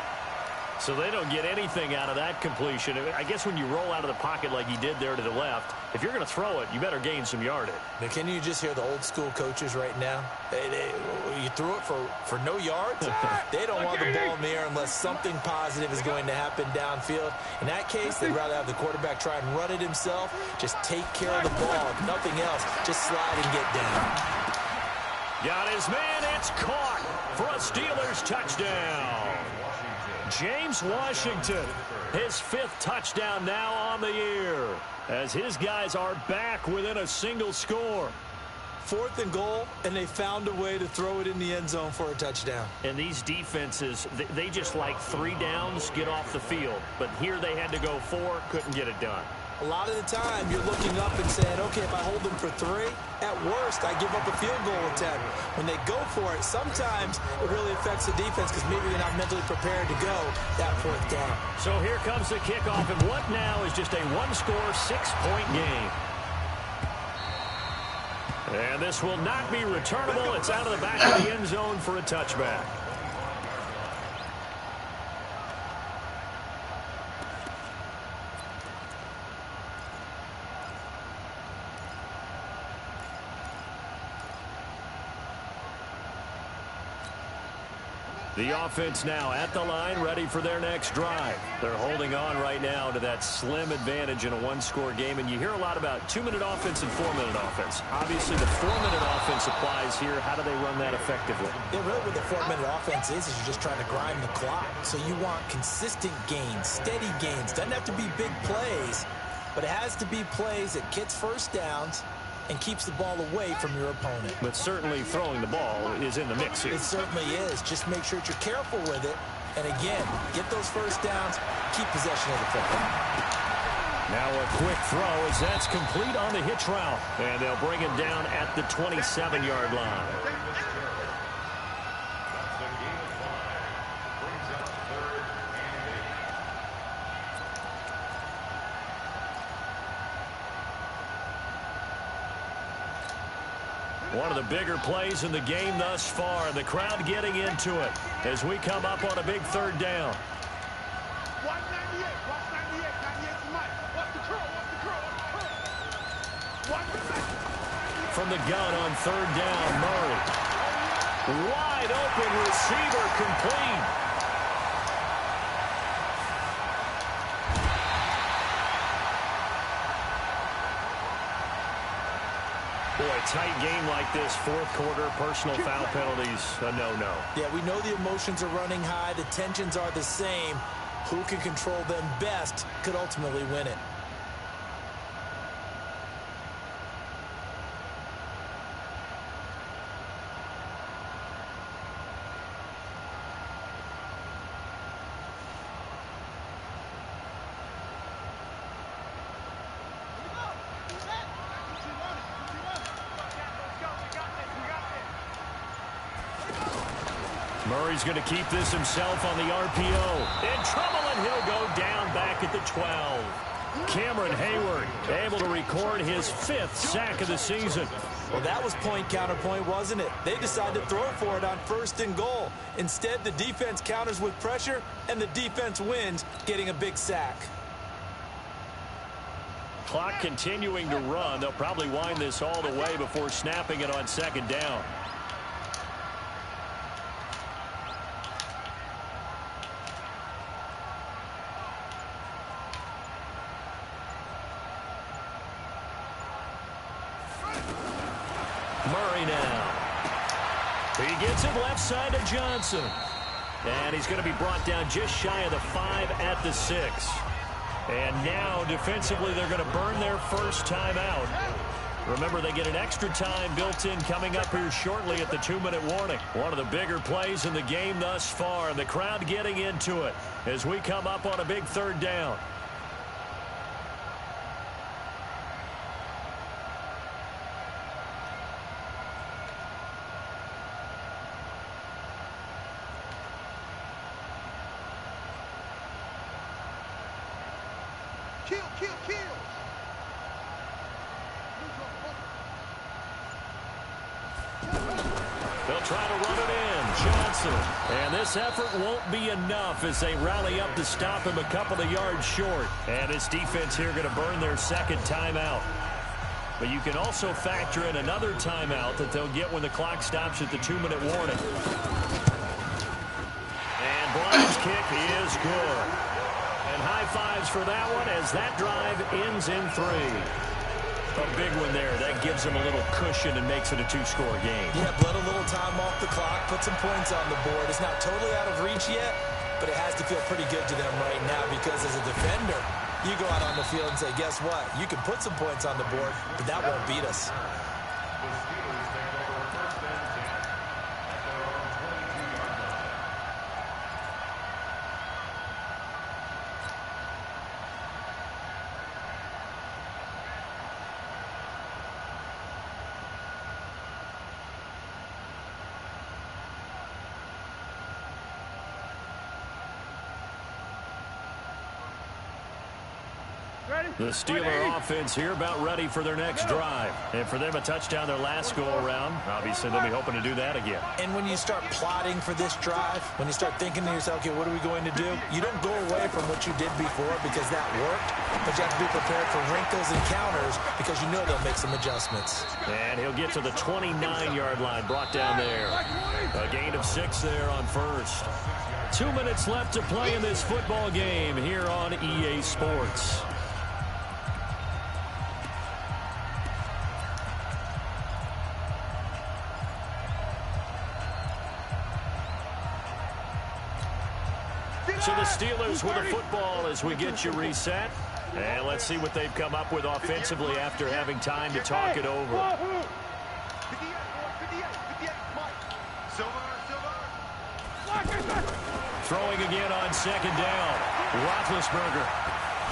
So they don't get anything out of that completion. I guess when you roll out of the pocket like he did there to the left, if you're going to throw it, you better gain some yardage. Now, can you just hear the old school coaches right now? You threw it for no yards? They don't want the ball in the air unless something positive is going to happen downfield. In that case, they'd rather have the quarterback try and run it himself. Just take care of the ball. If nothing else, just slide and get down. Got his man. It's caught for a Steelers touchdown. James Washington, his 5th touchdown now on the year, as his guys are back within a single score. 4th and goal, and they found a way to throw it in the end zone for a touchdown. And these defenses, they just like 3 downs, get off the field. But here they had to go 4, couldn't get it done. A lot of the time, you're looking up and saying, okay, if I hold them for 3, at worst, I give up a field goal attempt. When they go for it, sometimes it really affects the defense because maybe they're not mentally prepared to go that 4th down. So here comes the kickoff, and what now is just a 1-score, 6-point game. And this will not be returnable. It's out of the back of the end zone for a touchback. The offense now at the line, ready for their next drive. They're holding on right now to that slim advantage in a 1-score game. And you hear a lot about 2-minute offense and 4-minute offense. Obviously, the 4-minute offense applies here. How do they run that effectively? Yeah, really what the 4-minute offense is you're just trying to grind the clock. So you want consistent gains, steady gains. Doesn't have to be big plays, but it has to be plays that gets first downs and keeps the ball away from your opponent. But certainly throwing the ball is in the mix here. It certainly is. Just make sure that you're careful with it. And again, get those first downs, keep possession of the football. Now a quick throw as that's complete on the hitch route. And they'll bring him down at the 27-yard line. One of the bigger plays in the game thus far, and the crowd getting into it as we come up on a big 3rd down. 198. from the gun on third down. Murray. Wide open receiver, complete. Boy, tight game like this, fourth quarter, personal foul penalties, a no-no. Yeah, we know the emotions are running high. The tensions are the same. Who can control them best could ultimately win it. Murray's going to keep this himself on the RPO. In trouble, and he'll go down back at the 12. Cameron Hayward able to record his 5th sack of the season. Well, that was point counterpoint, wasn't it? They decided to throw for it on 1st and goal. Instead, the defense counters with pressure, and the defense wins, getting a big sack. Clock continuing to run. They'll probably wind this all the way before snapping it on 2nd down. Murray now. He gets it left side to Johnson. And he's going to be brought down just shy of the 5 at the 6. And now defensively they're going to burn their first timeout. Remember, they get an extra time built in coming up here shortly at the 2-minute warning. One of the bigger plays in the game thus far, and the crowd getting into it as we come up on a big 3rd down. Kill. They'll try to run it in. Johnson. And this effort won't be enough as they rally up to stop him a couple of yards short. And this defense here going to burn their 2nd timeout. But you can also factor in another timeout that they'll get when the clock stops at the 2-minute warning. And Bryant's kick is good. And high fives for that one as that drive ends in 3. A big one there. That gives them a little cushion and makes it a 2-score game. Yeah, let a little time off the clock, put some points on the board. It's not totally out of reach yet, but it has to feel pretty good to them right now because as a defender, you go out on the field and say, guess what? You can put some points on the board, but that won't beat us. The Steelers take over 1st and 10 at their own 22-yard line. The Steeler offense here about ready for their next drive. And for them, a touchdown their last go-around. Obviously, they'll be hoping to do that again. And when you start plotting for this drive, when you start thinking to yourself, okay, what are we going to do? You don't go away from what you did before because that worked, but you have to be prepared for wrinkles and counters because you know they'll make some adjustments. And he'll get to the 29-yard line, brought down there. A gain of 6 there on 1st. 2 minutes left to play in this football game here on EA Sports. So the Steelers with the football as we get you reset. And let's see what they've come up with offensively after having time to talk it over. Throwing again on 2nd down. Roethlisberger.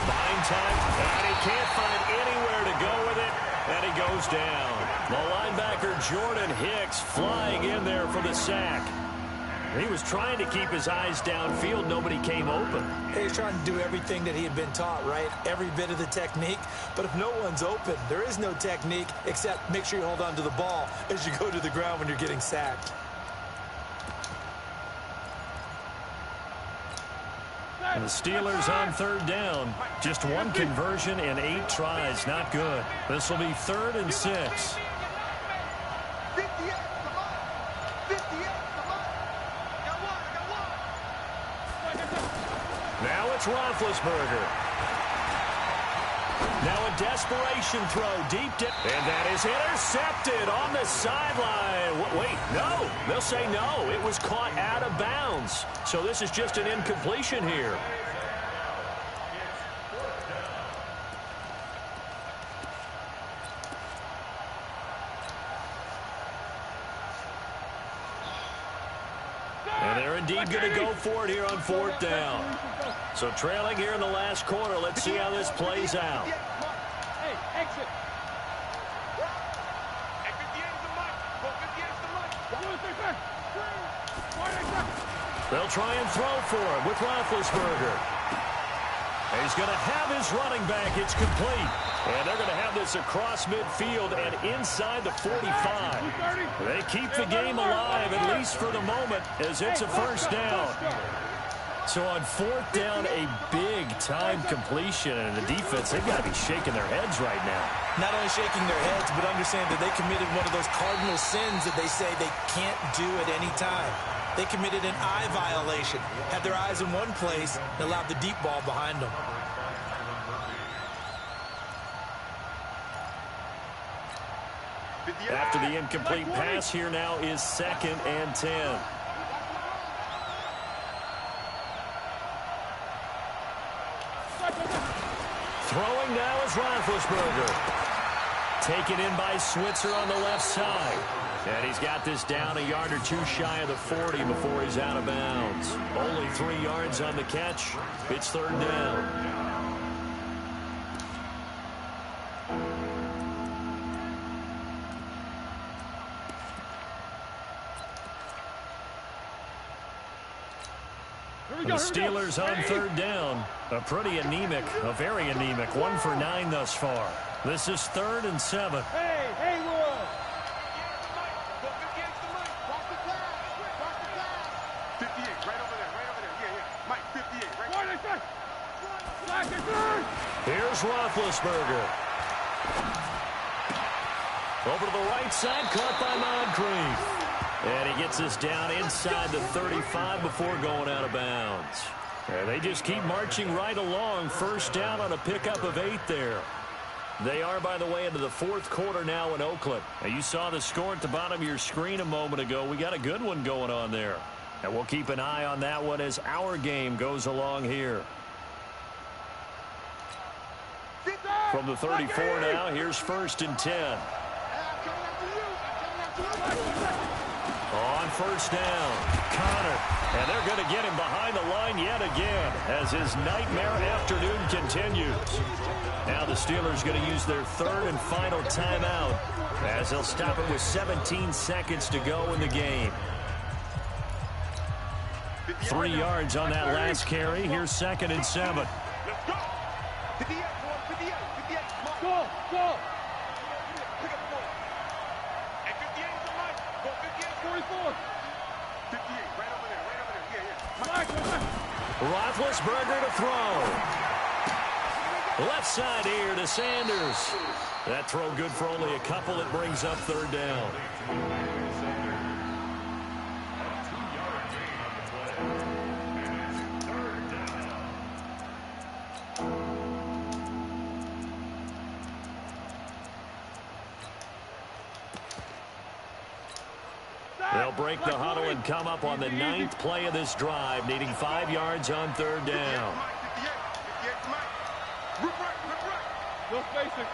Buying time, and he can't find anywhere to go with it, and he goes down. The linebacker Jordan Hicks flying in there for the sack. He was trying to keep his eyes downfield. Nobody came open. He's trying to do everything that he had been taught, right? Every bit of the technique. But if no one's open, there is no technique except make sure you hold on to the ball as you go to the ground when you're getting sacked. And the Steelers on 3rd down. Just 1 conversion and 8 tries. Not good. This will be 3rd and 6. Now it's Roethlisberger. Now a desperation throw deep. And that is intercepted on the sideline. Wait, no. They'll say no. It was caught out of bounds. So this is just an incompletion here. And they're indeed going to go for it here on 4th down. So trailing here in the last quarter. Let's see how this plays out. Hey, exit. They'll try and throw for him with Roethlisberger. And he's going to have his running back. It's complete. And they're going to have this across midfield and inside the 45. They keep the game alive, at least for the moment, as it's a first down. So on 4th down, a big-time completion. And the defense, they've got to be shaking their heads right now. Not only shaking their heads, but understand that they committed one of those cardinal sins that they say they can't do at any time. They committed an eye violation, had their eyes in one place, and allowed the deep ball behind them. After the incomplete pass, here now is 2nd and 10. Throwing now is Roethlisberger. Taken in by Switzer on the left side. And he's got this down a yard or two shy of the 40 before he's out of bounds. Only 3 yards on the catch. It's 3rd down. The Steelers on 3rd down. A pretty anemic, a very anemic. 1 for 9 thus far. This is 3rd and 7. Hey, Haywood. 58, right over there. Yeah. Mike, 58, right. Here's Roethlisberger. Over to the right side, caught by Moncrief. And he gets this down inside the 35 before going out of bounds. And they just keep marching right along. First down on a pickup of 8 there. They are, by the way, into the 4th quarter now in Oakland. Now, you saw the score at the bottom of your screen a moment ago. We got a good one going on there. And we'll keep an eye on that one as our game goes along here. From the 34 now, here's 1st and 10. On 1st down, Connor. And they're going to get him behind the line yet again as his nightmare afternoon continues. Now the Steelers going to use their 3rd and final timeout as they'll stop it with 17 seconds to go in the game. 3 yards on that last carry. Here's 2nd and 7. Let's go. 58, 58. Go. Pick up the ball. And 58 is the mic. Go 58, 44. 58, right over there. Yeah. Roethlisberger to throw. Left side here to Sanders. That throw good for only a couple. It brings up 3rd down. They'll break the huddle and come up on the 9th play of this drive, needing 5 yards on 3rd down. No spacing.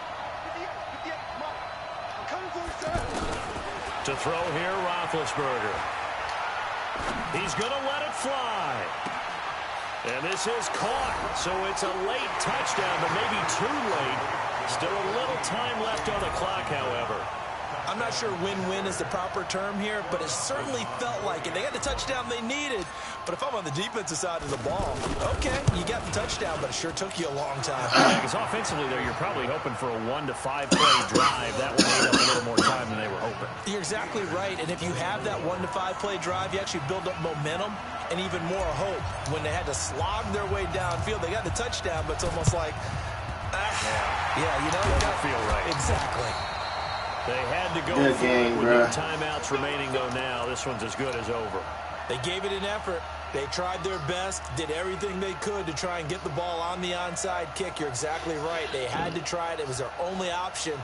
To throw here, Roethlisberger. He's going to let it fly. And this is caught, so it's a late touchdown, but maybe too late. Still a little time left on the clock, however. I'm not sure win-win is the proper term here, but it certainly felt like it. They got the touchdown they needed, but if I'm on the defensive side of the ball, okay, you got the touchdown, but it sure took you a long time. Yeah, because offensively there, you're probably hoping for a 1 to 5 play drive. That will need up a little more time than they were hoping. You're exactly right, and if you have that 1 to 5 play drive, you actually build up momentum and even more hope. When they had to slog their way downfield, they got the touchdown, but it's almost like, you know, doesn't feel right. Exactly. They had to go Good for game, it with bro. no timeouts remaining, though, now. This one's as good as over. They gave it an effort. They tried their best, did everything they could to try and get the ball on the onside kick. You're exactly right. They had to try it. It was their only option.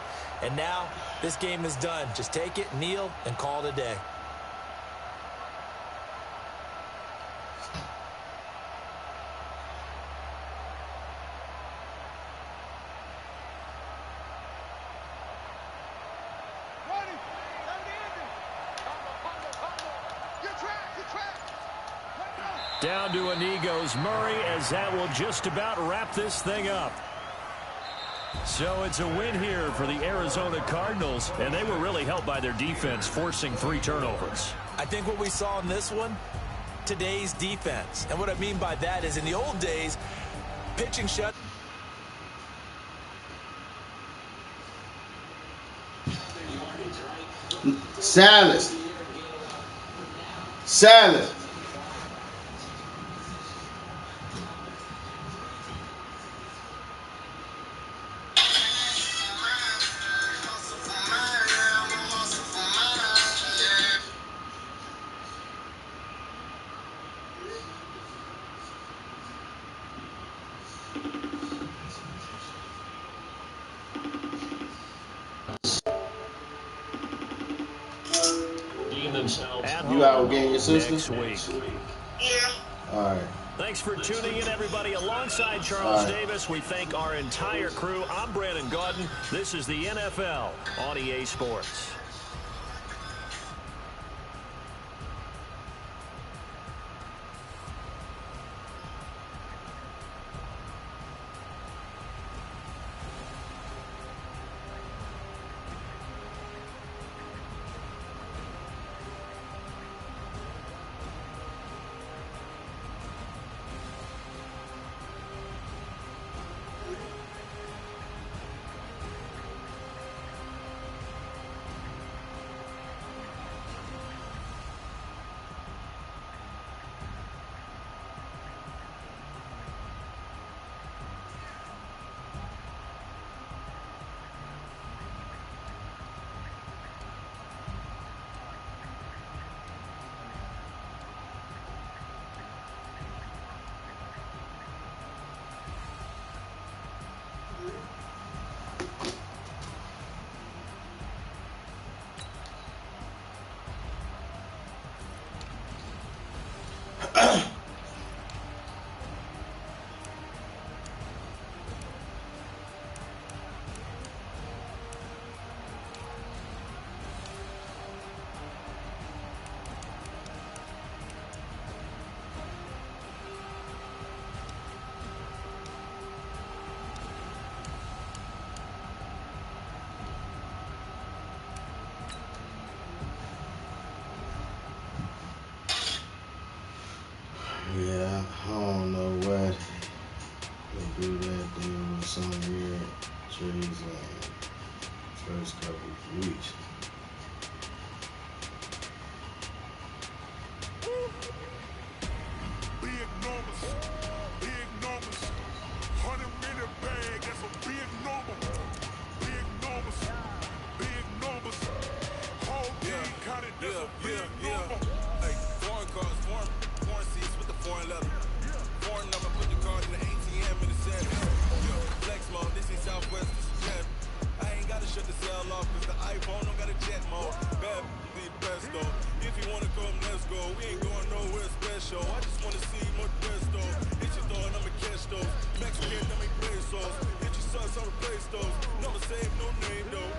And now this game is done. Just take it, kneel, and call it a day. Down to a knee goes Murray, as that will just about wrap this thing up. So it's a win here for the Arizona Cardinals, and they were really helped by their defense, forcing 3 turnovers. I think what we saw in this one, today's defense. And what I mean by that is in the old days, pitching shut. Salas. Salas. You out getting your sister? Next week. All right. Thanks for tuning in, everybody. Alongside Charles Davis, we thank our entire crew. I'm Brandon Gaudin. This is the NFL on EA Sports. Yeah, I don't know what they do that deal with some weird trees first couple of weeks. Big numbers, 100-minute bag, that's a big number. Big numbers, whole team counted, that's a big number. Hey, foreign cars, foreign seats with the foreign leather. Foreign number, put the card in the ATM in the set. Flex mode, this is Southwest, this is Jet. I ain't gotta shut the cell off, cause the iPhone don't got a jet mode. Bad, the best though. If you wanna come, let's go. We ain't going nowhere special. I just wanna see more best though. Hit your thought, I'ma catch those. Mexican, let me pesos. Hit your sons, I'll replace those. Never save no name though.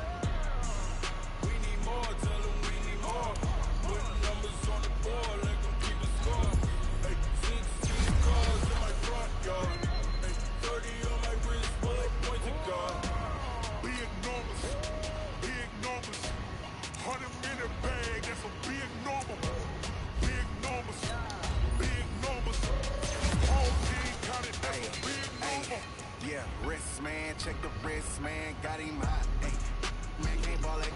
We need more, tell them we need more. Putting numbers on the board, like them keep a score. Hey, 16 cars in my front yard. Hey, 30 on my wrist, but like pointed guard. Big numbers, 100-minute bag, that's a big number. Big numbers, whole team counted, that's a big number. Yeah, wrist man, check the wrist man, got him hot. Hey, man can't ball like.